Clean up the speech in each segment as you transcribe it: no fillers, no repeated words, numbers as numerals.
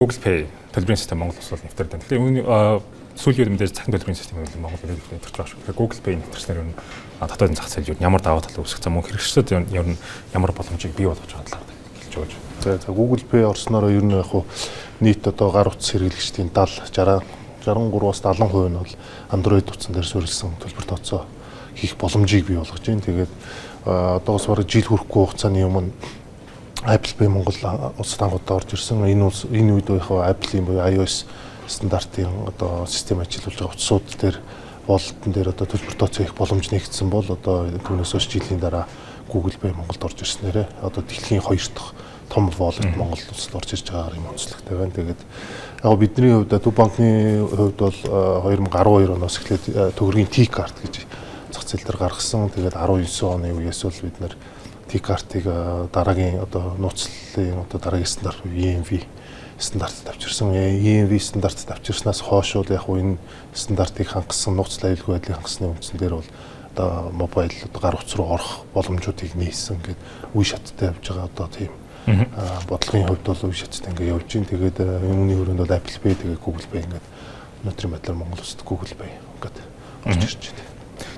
Google Pay төлбөрийн систем Монгол улс бол нэвтэрдэг. Тэгэхээр үүний сүүлийн үед мэдээж цахим төлбөрийн систем Монгол улсад нэвтэрч байгаа шүү. Тэгэхээр Google Pay нэвтэрснээр нь дотоодын зах зээл юу ямар даваа тал үүсэх зам хэрэгчдэд ер нь ямар боломжийг бий болгож байгаа талаар хэлж өгөөч. За Google Pay орсноор ер нь яг хуу нийт одоо гар утас хэрэглэгчдийн 63-аас 70% нь бол Android утсан дээр суурилсан төлбөр тооцоо хийх боломжийг бий болгож байна. Тэгээд одоос бараг жил хүрэхгүй хугацааны өмнө Apple Pay Монгол улсад анхудаа орж ирсэн. Энэ үед яг Apple-ийн буюу iOS стандартын одоо систем ажиллуулж байгаа утсууд дээр болтон дээр одоо төлбөр тооцоо хийх боломж нэгдсэн бол одоо түүнээс хойш жилийн дараа Google Pay Монголд орж ирснээрээ одоо дэлхийн 2 дахь том wallet Монгол улсад орж ирж байгаа юм онцлогтой байна. Тэгээд яг бидний хувьд Төв банкны хувьд бол 2012 оноос эхлээд төгрөгийн T-card гэж зах зээл дээр гаргасан. Тэгээд 19 оны үеэс бол бид нэр T-card-ыг дараагийн одоо нууцлалын одоо дараагийн стандарт EMV стандартад авчирсан. EMV стандартад авчирснаас хойш бол яг энэ стандартыг хангасан нууцлал аюулгүй байдлыг хангасны үндсэн дээр бол одоо мобайл гар утас руу орох боломжуудыг нээсэн гэдэг үе шаттай явж байгаа одоо тийм бодлогын хувьд бол үе шаттай ингээд явж байна. Тэгээд үүний хүрээнд бол Apple Pay тэгээд Google Pay ингээд өнөөдрийн байдлаар Монгол улсад Google Pay ингээд орж ирж байна.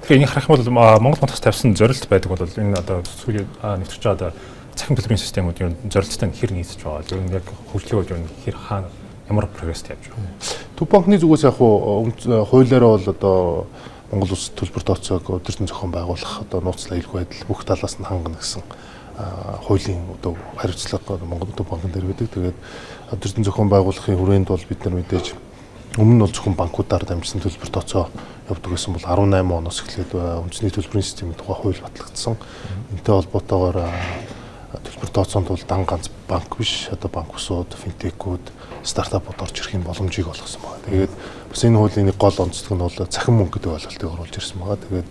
Тэгэхээр энийг харах юм бол Монгол хотоос тавьсан зорилт байдаг бол энэ одоо сүүлийн нэвтэрч байгаа цахим төлбөрийн системүүд ер нь зорилттой хэр нийцэж байгаа. Ер нь яг хөгжлийн үед ер нь хэр хаана ямар прогресс явж байгаа. Төв банкны зүгээс яг хуулиараа бол одоо Монгол улс төлбөр тооцоог өдөржин зохион байгуулах одоо нууцлал аюулгүй байдал бүх талаас нь хангана гэсэн хуулийн одоо хариуцлага Монгол Төв банкн дээр байдаг. Тэгээд өдөржин зохион байгуулахын хүрээнд бол бид нар мэдээж өмнө нь бол зөвхөн банкудаар дамжсан төлбөр тооцоо явдаг гэсэн бол 18 оноос эхлээд үндэсний төлбөрийн системийн тухай хууль батлагдсан. Энтэй холбоотойгоор төлбөр тооцоонд бол дан ганц банк биш одоо банк усууд, финтекүүд, стартапууд орж ирэх юм боломжийг олгосон байна. Тэгээд бас энэ хуулийн нэг гол онцлог нь бол цахим мөнгө гэдэг ойлголтыг оруулж ирсэн байна. Тэгээд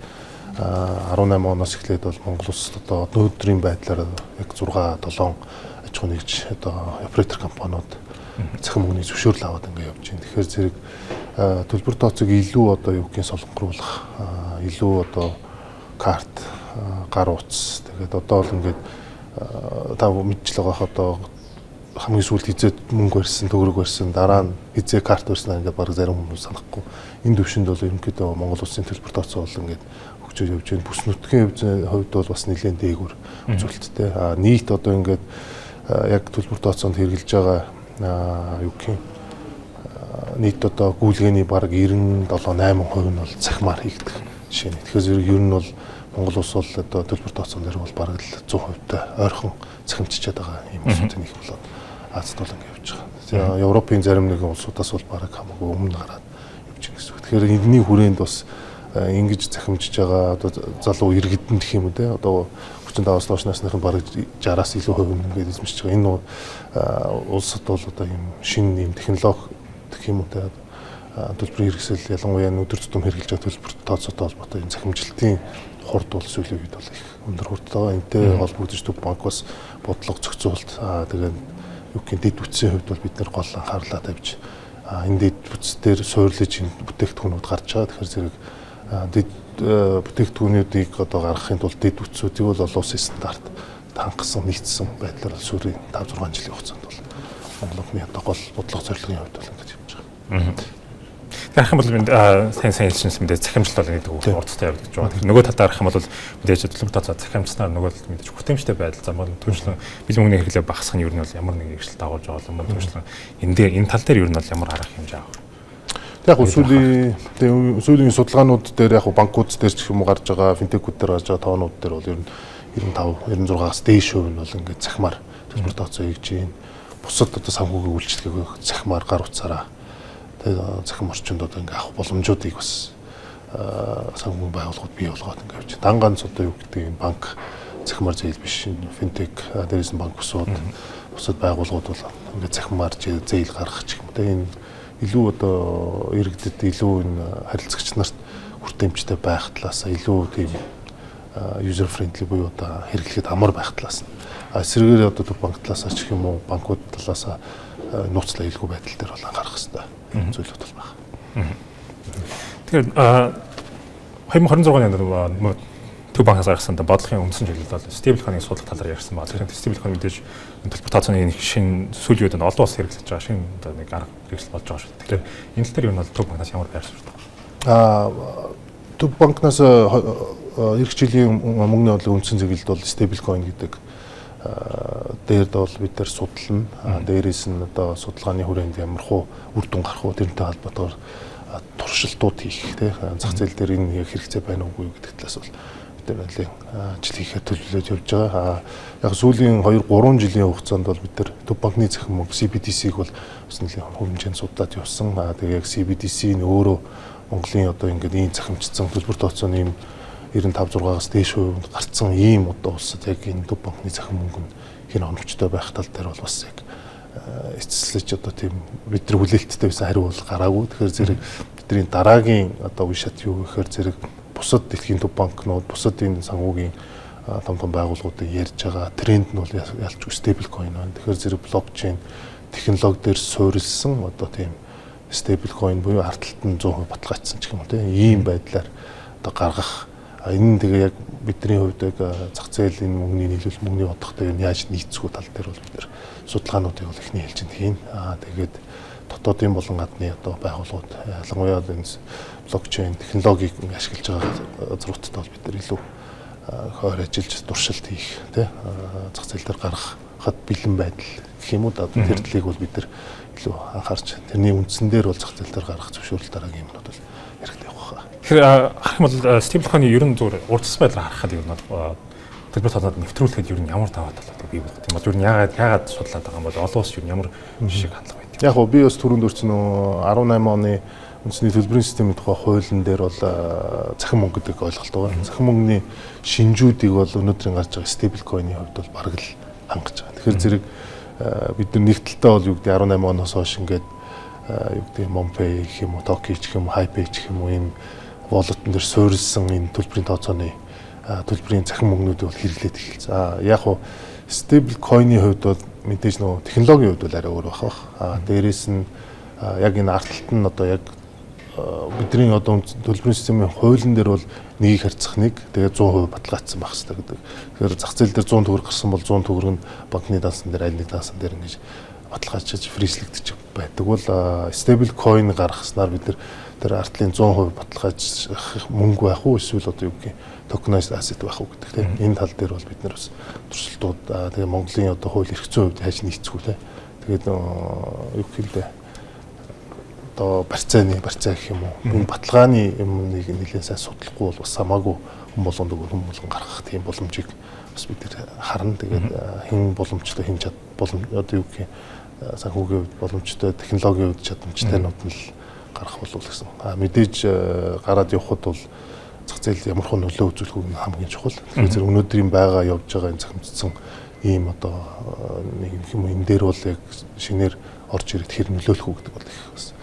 18 оноос эхлээд бол Монгол улсад одоо өнөөдрийн байдлаар яг 6-7 аж ахуй нэгж одоо оператор компаниуд цахим мөнгөний зөвшөөрөл аваад ингээд явж байна. Тэгэхээр зэрэг төлбөр тооцоог илүү одоо юу гэх юм солонгоруулах, илүү одоо карт, гар утас тэгээд одоо бол ингээд та мэдж л байгаа одоо хамгийн сүүлд хизээ мөнгө барьсан, төгрөг барьсан, дараа нь хизээ карт барьсан ингээд баг зарим хүмүүс санахгүй. Энэ төвшөнд бол ерөнхийдөө Монгол улсын төлбөр тооцоо бол ингээд хөгжиж явж байна. Бүс нутгийн хувьд бол бас нэлээд дээгүүр үзүүлэлттэй. Нийт одоо ингээд яг төлбөр тооцоонд хэрэгжилж байгаа юу гэх юм нийт одоо гүйлгээний баг 97-8% нь бол цахимаар хийгдэх жишээ. Тэгэхээр зэрэг ер нь бол Монгол улс бол одоо төлбөр тооцоон дээр бол бараг л 100% ойрхон цахимчиж байгаа юм улсуудын нэг болоод Азад бол ингэ явж байгаа. Европын зарим нэгэн улсуудаас бол бараг хамаагүй өмнө гараад явж байгаа гэсэн үг. Тэгэхээр энэний хүрээнд бас ингэж цахимжиж байгаа одоо залуу иргэдэн гэх юм үү те одоо 35-аас доош насныхын бараг 60-аас илүү хувь нь ингэж эзэмшиж байгаа. Энэ улсад бол одоо юм шинэ юм технологи гэх юм уу те төлбөрийн хэрэгсэл ялангуяа өдөр тутам хэрэгжилж байгаа төлбөр тооцоотой холбоотой энэ цахимжилтын хурд бол сүүлийн үед бол их өндөр хурдтай байгаа. Энтэй холбогдож Төв банк бас бодлого зохицуулт тэгээд юу гэх дэд бүтцийн хувьд бол бид нэр гол анхаарлаа тавьж энэ дэд бүтц дээр суйрлаж бүтээгдэхүүнүүд гарч байгаа. Тэгэхээр зэрэг дэд бүтээгдэхүүнүүдийг одоо гаргахын тулд дэд бүтцүүдийг бол олон улсын стандарт хангасан нийцсэн байдлаар сүүлийн 5-6 жилийн хугацаанд бол Монголын одоо гол бодлого зорилгын хувьд бол ингэж явж байгаа. Харах юм бол сайн хэлсэн мэдээ захимжлал бол гэдэг үг урдтай явж байгаа. Тэгэхээр нөгөө талаар харах юм бол мэдээж төлбөр тооцоо захимжснаар нөгөө мэдээж хүртээмжтэй байдал зам бол түншлэн бэлэн мөнгөний хэрэглээ багасгах нь ер нь бол ямар нэг эрсдэл дагуулж байгаа юм түншлэн энэ тал дээр ер нь бол ямар арга хэмжээ авах. Яг сүүлийн судалгаанууд дээр яг банкуд дээр ч юм уу гарч байгаа, финтекүүд дээр гарч байгаа тоонууд дээр бол ер нь 95-96-аас дээш хувь нь бол ингээд захимаар төлбөр тооцоо хийж байна. Бусад одоо санхүүгийн үйлчлэгийг захимаар гар утсаараа тэгээд захим орчинд одоо ингээд авах боломжуудыг бас санхүүгийн байгууллагууд бий болгоод ингээд явж байна. Дан ганц одоо юу гэдэг юм банк захимаар зээл биш, финтек дээрээс нь банк усууд бусад байгууллагууд бол ингээд захимаар зээл гаргах ч юм уу. Тэгээд энэ илүү одоо иргэдэд илүү энэ харилцагч нарт хүртээмжтэй байх талаас илүү тийм user friendly буюу одоо хэрэглэхэд амар байх талаас нь эсрэгээр одоо Төв банк талаас ч гэх юм уу банкуд талаас нууцлал аюулгүй байдал дээр бол анхаарах хэрэгтэй зүйлүүд бол байна. Тэгэхээр 2026 онд Төв банкнаас гаргасан бодлогын үндсэн чиглэл бол стейблкойныг судлах талаар ярьсан байна. Тэгэхээр стейблкойн мэдээж төлбөр тооцооны нэг шинэ сүүлийн үед нь олон улс хэрэглэж байгаа шинэ одоо нэг арга хэрэгсэл болж байгаа шүү. Тэгэхээр энэ тал дээр юу нь бол төв банкнаас ямар байр суурь таа? Төв банкнаас эх жилийн мөнгөний бодлогын үндсэн чиглэлд бол стейблкойн гэдэг дээр бол бид нар судална. Дээрээс нь одоо судалгааны хүрээнд ямар хуу үр дүн гарах уу тэрнтэй холбоотойгоор туршилтууд хийх тий зах зээл дээр энэ хэрэгцээ байна уугүй гэдэг талаас бол бид нар нэлээд ажил хийхээр төлөвлөж явж байгаа. Яг сүүлийн 2-3 жилийн хугацаанд бол бид нар төв банкны захин мөнгө CBDC-г бол бас нэлээд хэмжээнд судлаад явсан. Тэгээ яг CBDC нь өөрөө Монголын одоо ингээд ийм захимжсан төлбөр тооцооны ийм 95-6-аас дээш хувьд гарцсан ийм одоо улсад яг энэ төв банкны захин мөнгө нь хэр оновчтой байх тал дээр бол бас яг эцэслэж одоо тийм бидний хүлээлттэй байсан хариу бол гараагүй. Тэгэхээр зэрэг бидний дараагийн одоо үе шат юу гэхээр зэрэг бусад дэлхийн төв банкнууд, бусад энэ санхүүгийн том байгууллагуудыг ярьж байгаа тренд нь бол ялчгүй стейблкойн байна. Тэгэхээр зэрэг блокчейн технологи дээр суурилсан одоо тийм стейблкойн буюу ард талд нь 100% баталгаажсан ч юм уу тийм ийм байдлаар одоо гаргах. Энэ тэгээ яг бидний хувьд яг зах зээл энэ мөнгөний нийлүүл мөнгөний бодохтой яаж нийцэх тал дээр бол бид нар судалгаануудыг бол эхний ээлжинд хийн. Тэгээд дотоодын болон гадны одоо байгууллагууд ялангуяа энэ блокчейн технологиг ашиглаж байгаа зургуудтай бол бид нар илүү хойр ажиллаж туршилт хийх тий зах зээл дээр гаргахад бэлэн байдал гэх юм уу тэр талыг бол бид нар илүү анхаарч тэрний үндсэн дээр бол зах зээл дээр гаргах зөвшөөрөл дараагийн юмнууд бол хэрэгтэй явах хаа. Тэгэхээр харах юм бол стейблкойны ерөн зүгээр урдчилсан байдлаар харахад ер нь төлбөр тооцоод нэвтрүүлэхэд ер нь ямар даваа талууд бий болох юм бол ер нь яагаад судлаад байгаа юм бол олон улс ер нь ямар жишээг хандлага байдаг. Яг би бас түрүүнд өрчсөн 18 оны үндэсний төлбөрийн системийн тухай хуулийн дээр бол захин мөнгө гэдэг ойлголт байгаа. Захин мөнгөний шинжүүдийг бол өнөөдрийн гарч байгаа стейблкойны хувьд бол бараг л хангаж байгаа. Тэгэхээр зэрэг бид нар нэгдэлтэй бол юу гэдэг 18 оноос хойш ингээд юу гэдэг Monpay гэх юм уу, Toki гэх юм уу, HiPay гэх юм уу ийм воллетн дээр суурилсан энэ төлбөрийн тооцооны төлбөрийн захин мөнгнүүд бол хэрэглээд эхэлсэн. Яг уу стейблкойны хувьд бол мэдээж нөгөө технологийн хувьд бол арай өөр байх. Дээрээс нь яг энэ ард талд нь одоо яг бидний одоо төлбөрийн системийн хуулийн дээр бол нэгийг харьцах нэг тэгээ 100% баталгаажсан байх хэрэгтэй гэдэг. Тэгэхээр зах зээл дээр 100 төгрөг гарсан бол 100 төгрөг нь банкны даасан дээр аль нэг даасан дээр ингэж баталгаажиж фризлэгдэж байдаг. Бол стейблкойн гаргаснаар бид тэр артлын 100% баталгаажих мөнгө байх уу эсвэл одоо юу гэх токенized asset байх уу гэдэг тийм энэ тал дээр бол бид нар бас туршилтууд тэгээ Монголын одоо хууль эрх зүйн хувьд хайж нийцэх үү тийм тэгээд юу гэх юм бэ одоо барьцаа гэх юм уу энэ баталгааны юмныг нэлээд сайн судлахгүй бол бас хамаагүй хүн болгон гаргах тийм боломжийг бас бид нар харна. Тэгээд хэн боломжтой хэн чад одоо юу гэх юм санхүүгийн хувьд боломжтой технологийн хувьд чадамжтайнууд нь л гарах болов гэсэн. Мэдээж гараад явхад бол зах зээл ямар хон нөлөө үзүүлэх нь хамгийн чухал. Тэгэхээр зэрэг өнөөдрийн байгаа явж байгаа энэ захимжсан ийм одоо нэг юм энэ дээр бол яг шинээр орж ирээд хэр нөлөөлөх үү гэдэг бол их бас